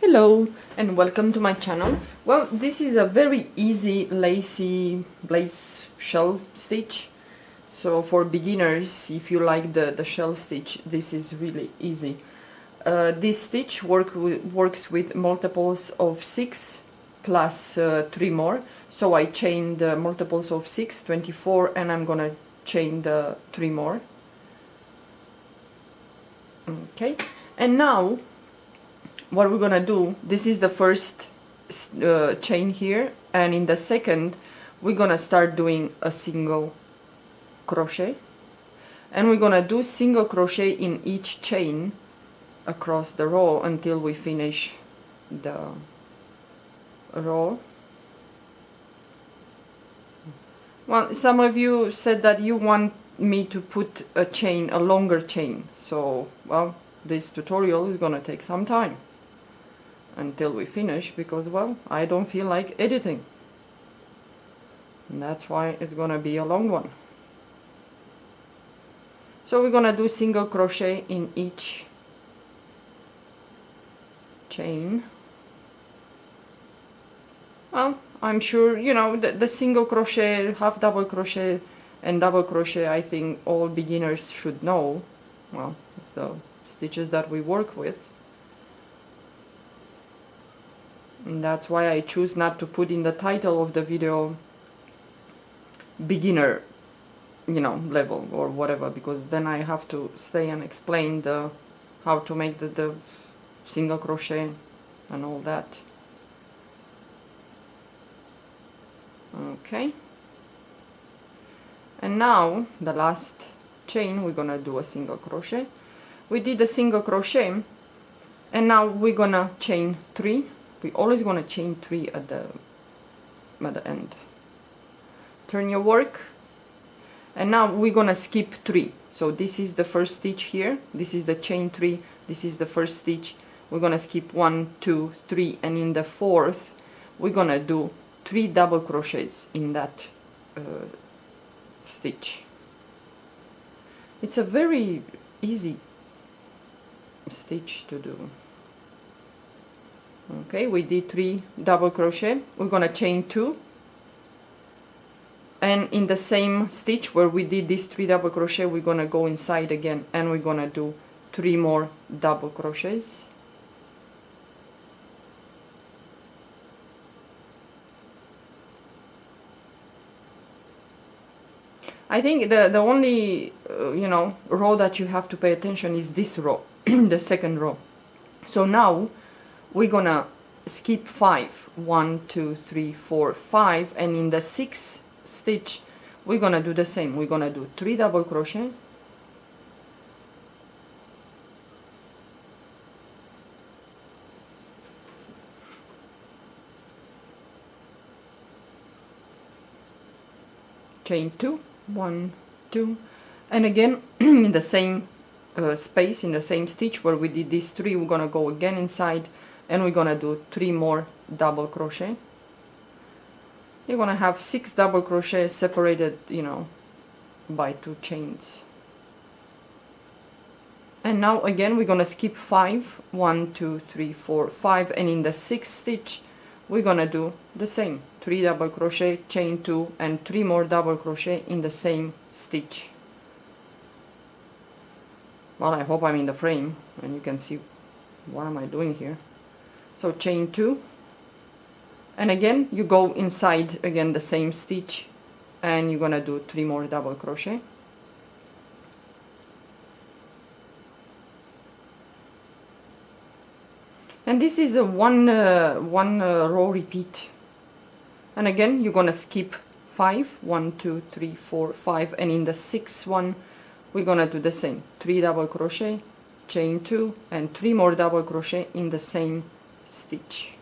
Hello and welcome to my channel. Well, this is a very easy lacy lace shell stitch. So for beginners, if you like the shell stitch, this is really easy. This stitch works with multiples of 6 plus 3 more. So I chained the multiples of 6, 24, and I'm gonna chain the 3 more. Okay, and now what we're gonna do, this is the first chain here, and in the second we're gonna start doing a single crochet, and we're gonna do single crochet in each chain across the row until we finish the row. Well, some of you said that you want me to put a longer chain, so well, this tutorial is gonna take some time until we finish, because well, I don't feel like editing, and that's why it's gonna be a long one. So we're gonna do single crochet in each chain. Well, I'm sure you know the single crochet, half double crochet and double crochet, I think all beginners should know. Well, it's the stitches that we work with. And that's why I choose not to put in the title of the video beginner, you know, level or whatever, because then I have to stay and explain how to make the single crochet and all that. Okay, and now the last chain we're gonna do a single crochet. We did a single crochet, and now we're gonna chain 3. We always gonna chain 3 at the end. Turn your work, and now we're gonna skip 3. So this is the first stitch here, this is the chain 3, this is the first stitch. We're gonna skip 1, 2, 3, and in the fourth we're gonna do 3 double crochets in that stitch. It's a very easy stitch to do. Okay, we did 3 double crochet. We're gonna chain 2, and in the same stitch where we did these 3 double crochet, we're gonna go inside again, and we're gonna do 3 more double crochets. I think the only you know, row that you have to pay attention is this row, the second row. So now we're gonna skip 5, 1, 2, 3, 4, 5, and in the 6th stitch we're gonna do the same. We're gonna do 3 double crochet, chain 2, 1, 2, and again in the same space, in the same stitch where we did these 3, we're gonna go again inside, and we're gonna do 3 more double crochet. You're gonna have 6 double crochets separated, you know, by 2 chains. And now again we're gonna skip 5, 1, 2, 3, 4, 5, and in the 6th stitch we're gonna do the same, 3 double crochet, chain 2, and 3 more double crochet in the same stitch. Well, I hope I'm in the frame and you can see what am I doing here. So chain 2, and again you go inside again the same stitch, and you're gonna do 3 more double crochet. And this is a one row repeat, and again you're gonna skip 5, 1, 2, 3, 4, 5, and in the 6th one we're gonna do the same, 3 double crochet, chain 2, and 3 more double crochet in the same stitch.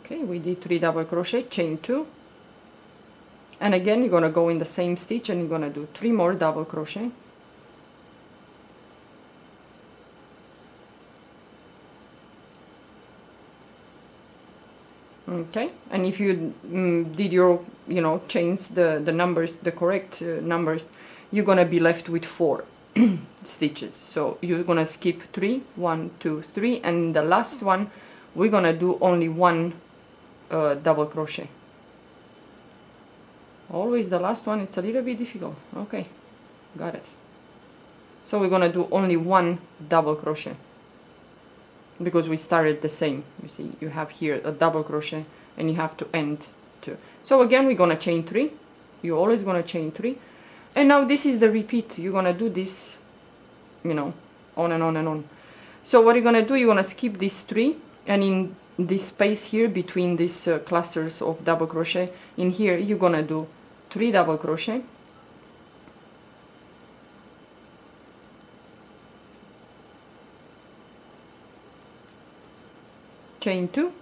Okay, we did 3 double crochet, chain 2, and again you're gonna go in the same stitch, and you're gonna do 3 more double crochet. Okay, and if you did your, you know, chains the numbers, the correct numbers, you're gonna be left with 4. stitches. So you're gonna skip 3, 1, 2, 3, and the last one we're gonna do only one double crochet. Always the last one, it's a little bit difficult. Okay, got it. So we're gonna do only one double crochet because we started the same. You see, you have here a double crochet and you have to end 2. So again, we're gonna chain 3. You're always gonna chain 3, and now this is the repeat. You're gonna do this, you know, on and on and on. So what you're gonna do, you're gonna skip these 3, and in this space here between these clusters of double crochet, in here you're gonna do 3 double crochet, chain 2,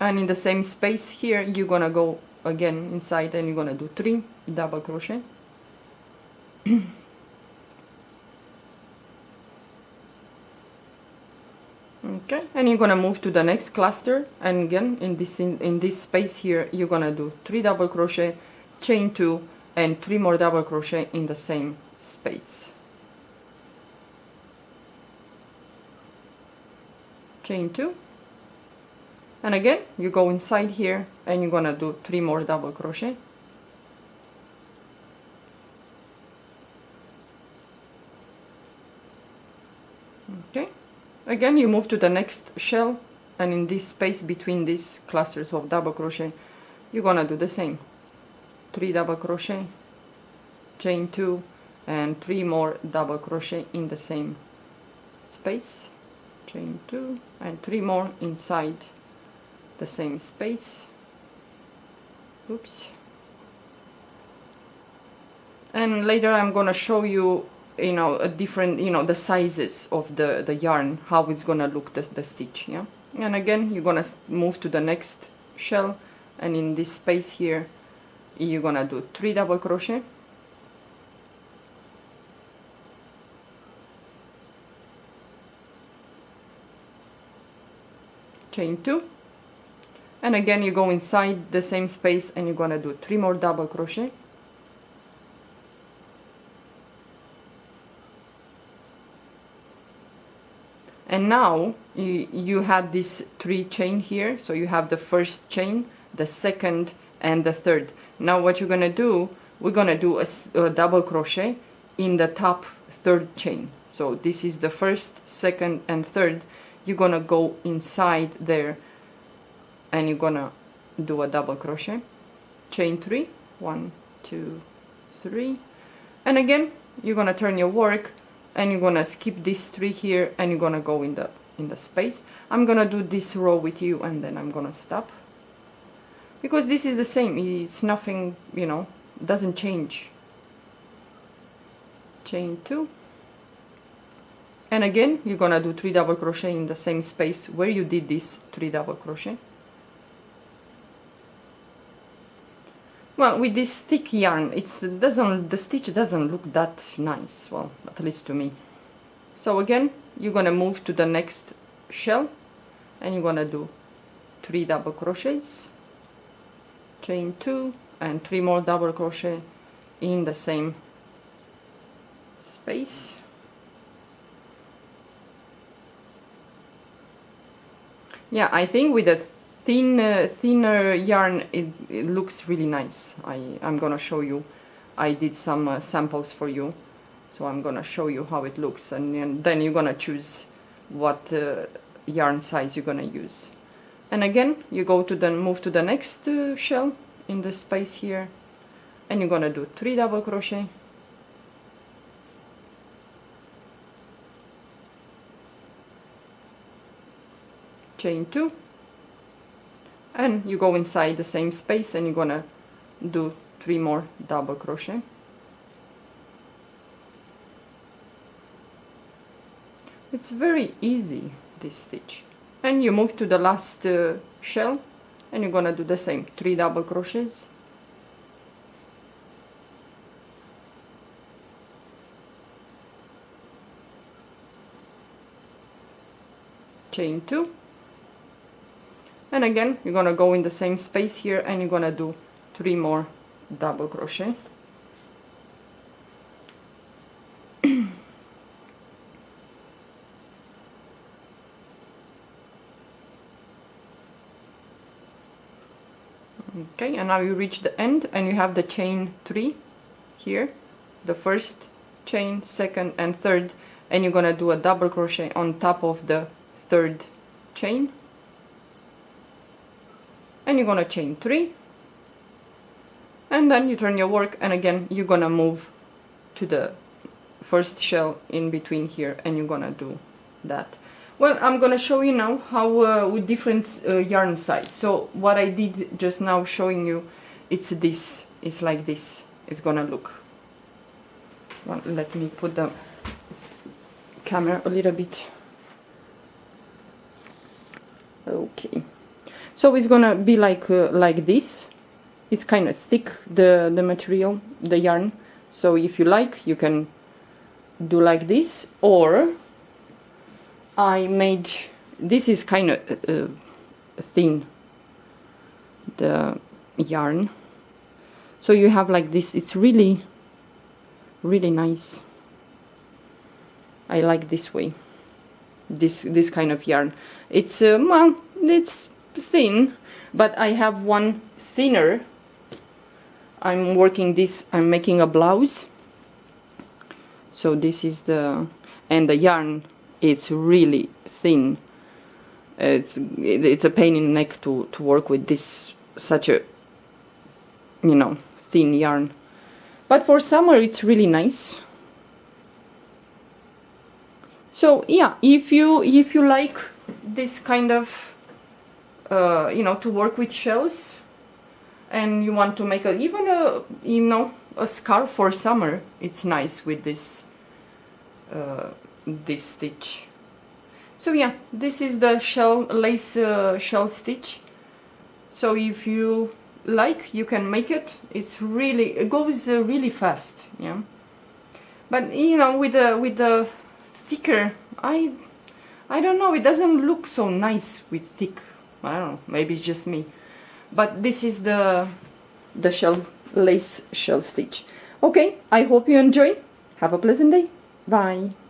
and in the same space here you're gonna go again inside and you're gonna do 3 double crochet. Okay, and you're gonna move to the next cluster, and again in this space here you're gonna do 3 double crochet, chain 2, and 3 more double crochet in the same space. Chain 2, and again you go inside here and you're gonna do 3 more double crochet. Okay, again you move to the next shell, and in this space between these clusters of double crochet you're gonna do the same. 3 double crochet, chain 2, and 3 more double crochet in the same space. Chain 2 and 3 more inside the same space. Oops. And later I'm gonna show you, you know, a different, you know, the sizes of the yarn, how it's gonna look, the stitch. Yeah, and again you're gonna move to the next shell, and in this space here you're gonna do 3 double crochet, chain 2, and again you go inside the same space and you're gonna do 3 more double crochet, and now you had this 3 chain here, so you have the first chain, the second, and the third. Now what you're gonna do, we're gonna do a double crochet in the top third chain. So this is the first, second, and third. You're gonna go inside there and you're gonna do a double crochet, chain 3, 1, 2, 3, and again you're gonna turn your work and you're gonna skip these 3 here and you're gonna go in the space. I'm gonna do this row with you and then I'm gonna stop, because this is the same, it's nothing, you know, doesn't change. Chain 2, and again you're gonna do 3 double crochet in the same space where you did this 3 double crochet. Well, with this thick yarn, the stitch doesn't look that nice, well, at least to me. So again you're gonna move to the next shell and you're gonna do 3 double crochets, chain 2, and 3 more double crochet in the same space. Yeah, I think with a thinner yarn it looks really nice. I'm gonna show you. I did some samples for you, so I'm gonna show you how it looks, and then you're gonna choose what yarn size you're gonna use. And again you go to move to the next shell in the space here, and you're gonna do 3 double crochet, chain 2, and you go inside the same space and you're gonna do 3 more double crochet. It's very easy, this stitch. And you move to the last shell and you're gonna do the same, 3 double crochets, chain 2, and again you're gonna go in the same space here and you're gonna do 3 more double crochet, Okay, and now you reach the end and you have the chain 3 here, the first chain, second and third, and you're gonna do a double crochet on top of the third chain, and you're gonna chain 3, and then you turn your work, and again you're gonna move to the first shell in between here, and you're gonna do that. Well, I'm gonna show you now how with different yarn size. So what I did just now showing you, it's this, it's like this, it's gonna look. Well, let me put the camera a little bit. Okay, so it's gonna be like this. It's kind of thick, the material, the yarn. So if you like, you can do like this, or I made, this is kind of thin, the yarn, so you have like this. It's really nice. I like this way, this kind of yarn. It's well, it's thin, but I have one thinner. I'm working this, I'm making a blouse, so this is the, and the yarn, it's really thin. It's a pain in the neck to work with this, such a, you know, thin yarn. But for summer it's really nice. So yeah, if you like this kind of you know, to work with shells, and you want to make even a, you know, a scarf for summer, it's nice with this this stitch. So yeah, this is the shell lace shell stitch. So if you like, you can make it. It's really, it goes really fast, yeah. But you know, with the thicker, I don't know, it doesn't look so nice with thick. I don't know, maybe it's just me. But this is the shell lace shell stitch. Okay, I hope you enjoy. Have a pleasant day. Bye.